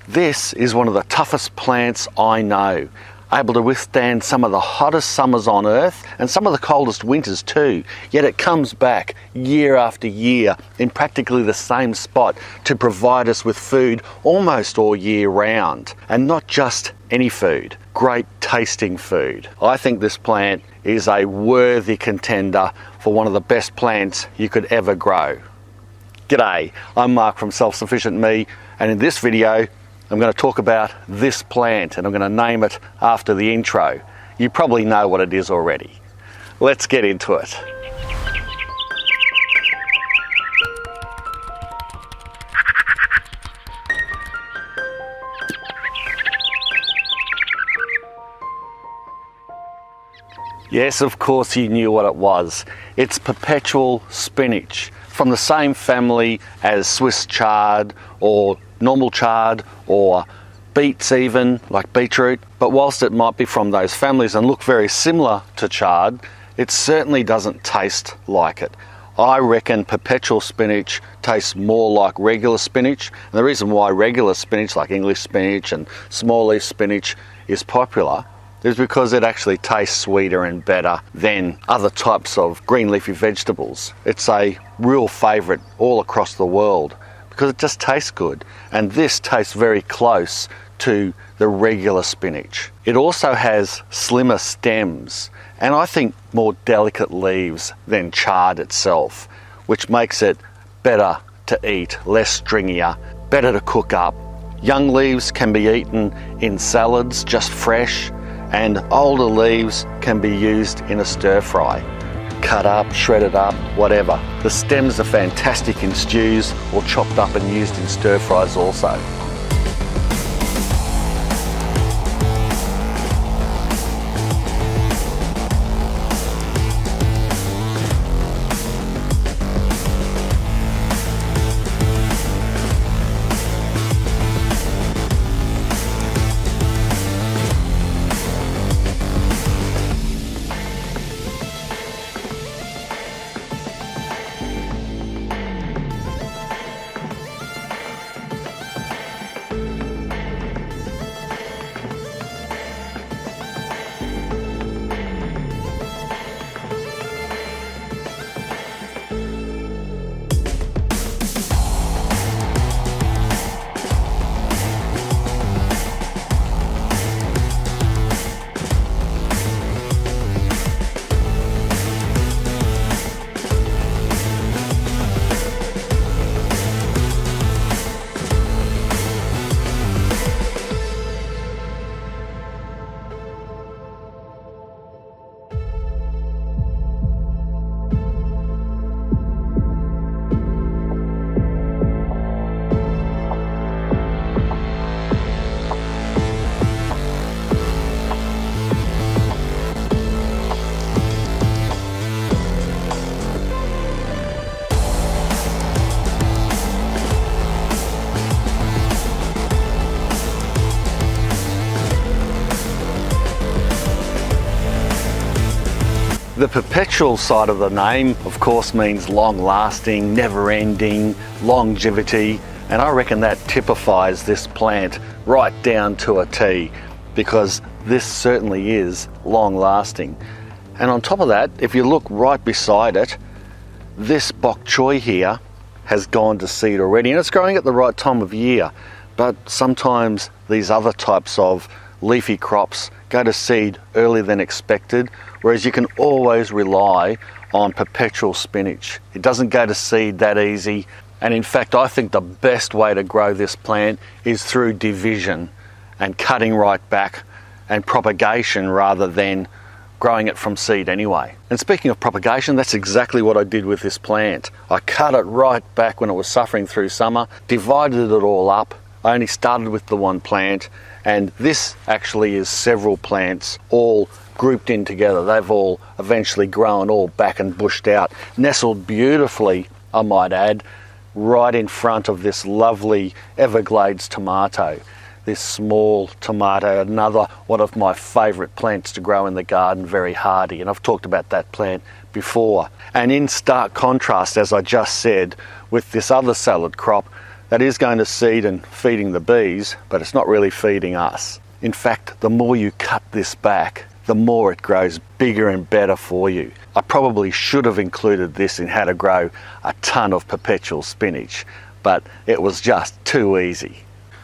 This is one of the toughest plants I know, able to withstand some of the hottest summers on earth and some of the coldest winters too, yet it comes back year after year in practically the same spot to provide us with food almost all year round. And not just any food, great tasting food. I think this plant is a worthy contender for one of the best plants you could ever grow. G'day, I'm Mark from Self Sufficient Me, and in this video I'm going to talk about this plant, and I'm going to name it after the intro. You probably know what it is already. Let's get into it. Yes, of course you knew what it was. It's Perpetual spinach, from the same family as Swiss chard or normal chard or beets even, like beetroot. But whilst it might be from those families and look very similar to chard, it certainly doesn't taste like it. I reckon Perpetual spinach tastes more like regular spinach. And the reason why regular spinach, like English spinach and small leaf spinach, is popular is because it actually tastes sweeter and better than other types of green leafy vegetables. It's a real favourite all across the world because it just tastes good, and this tastes very close to the regular spinach. It also has slimmer stems and I think more delicate leaves than chard itself, which makes it better to eat, less stringier, better to cook up. Young leaves can be eaten in salads just fresh, and older leaves can be used in a stir fry. Cut up, shredded up, whatever. The stems are fantastic in stews or chopped up and used in stir fries also. The Perpetual side of the name, of course, means long-lasting, never-ending, longevity, and I reckon that typifies this plant right down to a T, because this certainly is long-lasting. And on top of that, if you look right beside it, this bok choy here has gone to seed already, and it's growing at the right time of year. But sometimes these other types of leafy crops go to seed earlier than expected, whereas you can always rely on Perpetual spinach. It doesn't go to seed that easy, and in fact I think the best way to grow this plant is through division and cutting right back and propagation rather than growing it from seed anyway. And speaking of propagation, that's exactly what I did with this plant. I cut it right back when it was suffering through summer, divided it all up. I only started with the one plant, and this actually is several plants all grouped in together. They've all eventually grown all back and bushed out, nestled beautifully, I might add, right in front of this lovely Everglades tomato. This small tomato, another one of my favourite plants to grow in the garden, very hardy, and I've talked about that plant before. And in stark contrast, as I just said, with this other salad crop, That is going to seed and feeding the bees, but it's not really feeding us. In fact, the more you cut this back, the more it grows bigger and better for you. I probably should have included this in how to grow a ton of perpetual spinach, but it was just too easy.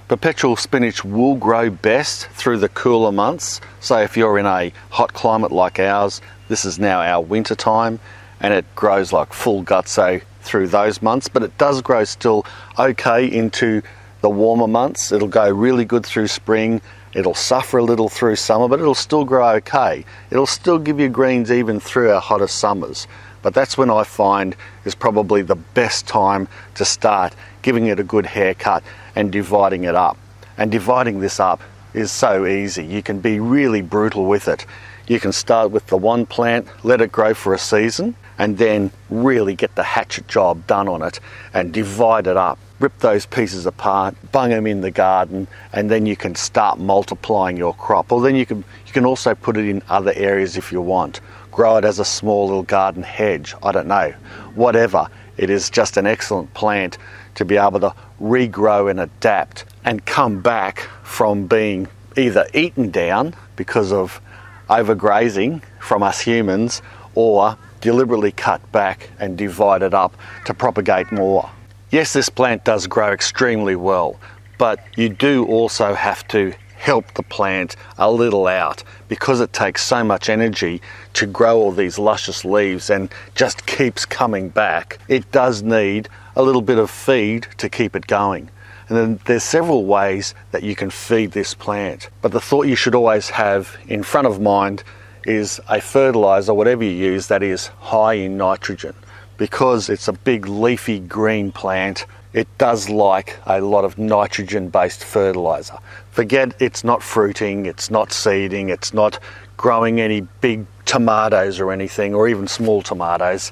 Perpetual spinach will grow best through the cooler months. So if you're in a hot climate like ours, this is now our winter time, and it grows like full gutso through those months, but it does grow still okay into the warmer months. It'll go really good through spring. It'll suffer a little through summer, but it'll still grow okay. It'll still give you greens even through our hottest summers. But that's when I find is probably the best time to start giving it a good haircut and dividing it up. And dividing this up is so easy. You can be really brutal with it. You can start with the one plant, let it grow for a season, and then really get the hatchet job done on it and divide it up. Rip those pieces apart, bung them in the garden, and then you can start multiplying your crop. Or then you can also put it in other areas if you want. Grow it as a small little garden hedge, I don't know, whatever. It is just an excellent plant to be able to regrow and adapt and come back from being either eaten down because of overgrazing from us humans, or deliberately cut back and divided up to propagate more. Yes, this plant does grow extremely well, but you do also have to help the plant a little out because it takes so much energy to grow all these luscious leaves and just keeps coming back. It does need a little bit of feed to keep it going. And then there's several ways that you can feed this plant. But the thought you should always have in front of mind is a fertilizer, whatever you use, that is high in nitrogen. Because it's a big leafy green plant, it does like a lot of nitrogen-based fertilizer. Forget it's not fruiting, it's not seeding, it's not growing any big tomatoes or anything, or even small tomatoes.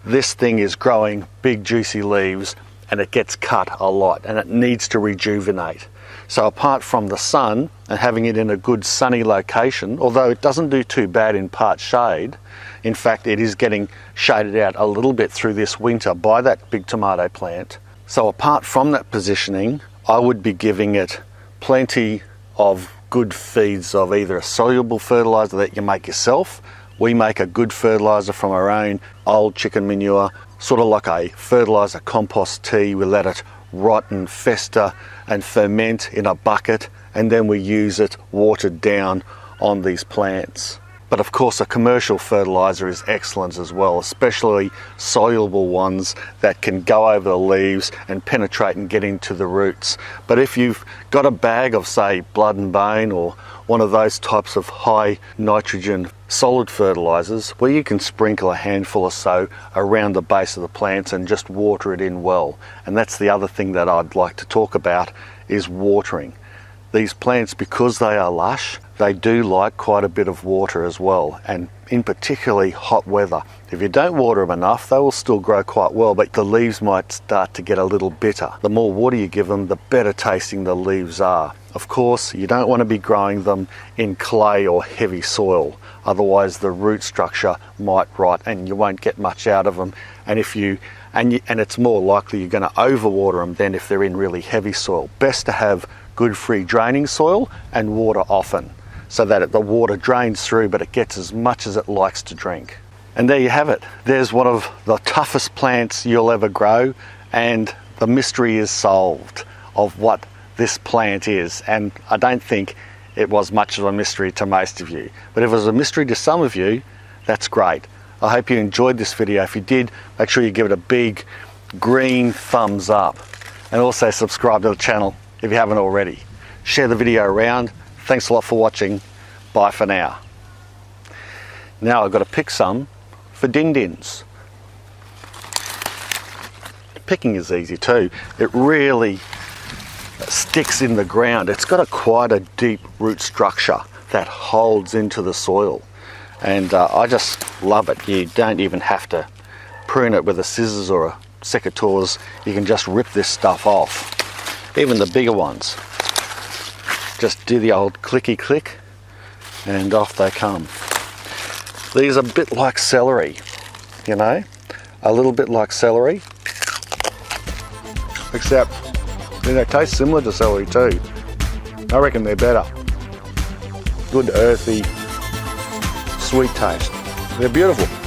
This thing is growing big juicy leaves, and it gets cut a lot, and it needs to rejuvenate. So apart from the sun and having it in a good sunny location, although it doesn't do too bad in part shade, in fact it is getting shaded out a little bit through this winter by that big tomato plant. So apart from that positioning, I would be giving it plenty of good feeds of either a soluble fertilizer that you make yourself. We make a good fertilizer from our own old chicken manure, sort of like a fertilizer compost tea. We let it rot and fester and ferment in a bucket, and then we use it watered down on these plants. But of course a commercial fertilizer is excellent as well, especially soluble ones that can go over the leaves and penetrate and get into the roots. But if you've got a bag of, say, Blood and Bone or one of those types of high nitrogen solid fertilizers, where you can sprinkle a handful or so around the base of the plants and just water it in well. And that's the other thing that I'd like to talk about, is watering. These plants, because they are lush, they do like quite a bit of water as well, and in particularly hot weather. If you don't water them enough, they will still grow quite well, but the leaves might start to get a little bitter. The more water you give them, the better tasting the leaves are. Of course, you don't want to be growing them in clay or heavy soil, otherwise the root structure might rot and you won't get much out of them. And it's more likely you're going to overwater them than if they're in really heavy soil. Best to have good free draining soil and water often, so that the water drains through but it gets as much as it likes to drink. And there you have it. There's one of the toughest plants you'll ever grow, and the mystery is solved of what this plant is. And I don't think it was much of a mystery to most of you, but if it was a mystery to some of you, that's great. I hope you enjoyed this video. If you did, make sure you give it a big green thumbs up, and also subscribe to the channel if you haven't already. Share the video around. Thanks a lot for watching. Bye for now. Now I've got to pick some for din-dins. Picking is easy too. It really sticks in the ground. It's got quite a deep root structure that holds into the soil. And I just love it. You don't even have to prune it with a scissors or a secateurs. You can just rip this stuff off. Even the bigger ones. Just do the old clicky click and off they come. These are a bit like celery, you know, a little bit like celery, except They taste similar to celery too. I reckon they're better. Good earthy, sweet taste. They're beautiful.